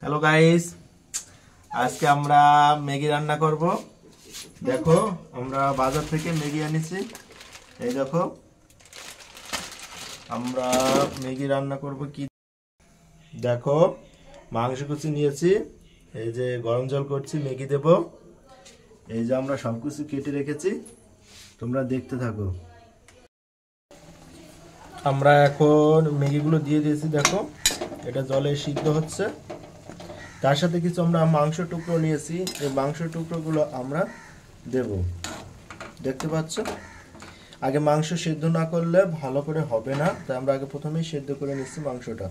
Hello guys, আজকে আমরা Maggi রান্না করব। দেখো, আমরা বাজার থেকে ম্যাগি এনেছি। এই দেখো, আমরা ম্যাগি রান্না করব। কি দেখো, মাংস কুচি নিয়েছি। এই যে গরম জল করছি, ম্যাগি দেব। এই যে আমরা সব কিছু কেটে রেখেছি, তোমরা দেখতে থাকো। আমরা এখন ম্যাগিগুলো দিয়ে দিয়েছি। দেখো, এটা জলে সিদ্ধ হচ্ছে। তার সাথে কিছু আমরা মাংস টুকরো নিয়েছি, এই মাংস টুকরোগুলো আমরা দেব। দেখতে পাচ্ছ, আগে মাংস সেদ্ধ না করলে ভালো করে হবে না, তাই আমরা আগে প্রথমেই সেদ্ধ করে নিচ্ছি মাংসটা।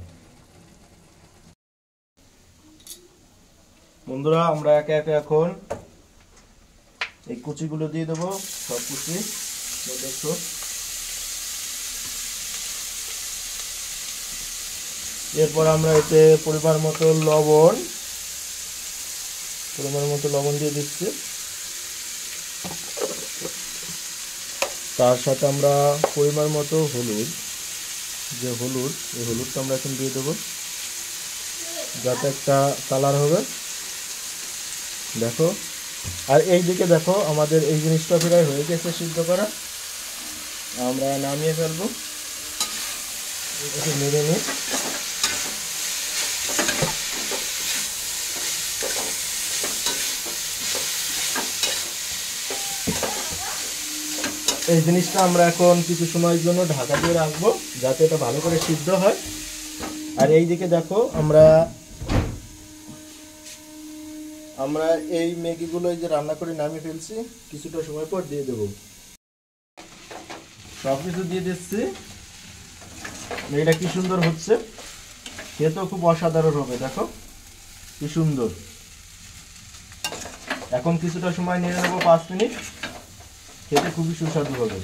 বন্ধুরা, আমরা একে একে এখন এই কুচিগুলো দিয়ে দেবো, সব কুচি। দেখো, এরপর আমরা এতে পরিমাণ মতো লবণ দিয়ে দিচ্ছি। তার সাথে আমরা পরিমাণ মতো হলুদ, এই হলুদটা আমরা এখন দিয়ে দেবো, যাতে একটা কালার হবে। দেখো, আর এই দিকে দেখো, আমাদের এই জিনিসটা প্রায় হয়ে গেছে সিদ্ধ করা। আমরা নামিয়ে ফেলবো, একটু নেড়ে নিই। এই জিনিসটা আমরা এখন কিছু সময়ের জন্য ঢাকা দিয়ে রাখবো, যাতে এটা ভালো করে সিদ্ধ হয়। আর এই দিকে দেখো, আমরা এই ম্যাগিগুলো যে রান্না করে নামিয়ে ফেলছি, কিছুটা সময় পর দিয়ে দেবো। সব কিছু দিয়ে দিচ্ছি। এটা কি সুন্দর হচ্ছে, খেতেও খুব অসাধারণ হবে। দেখো কি সুন্দর। এখন কিছুটা সময় নিয়ে নেবো, 5 মিনিট। খেতে খুবই সুস্বাদু হবে।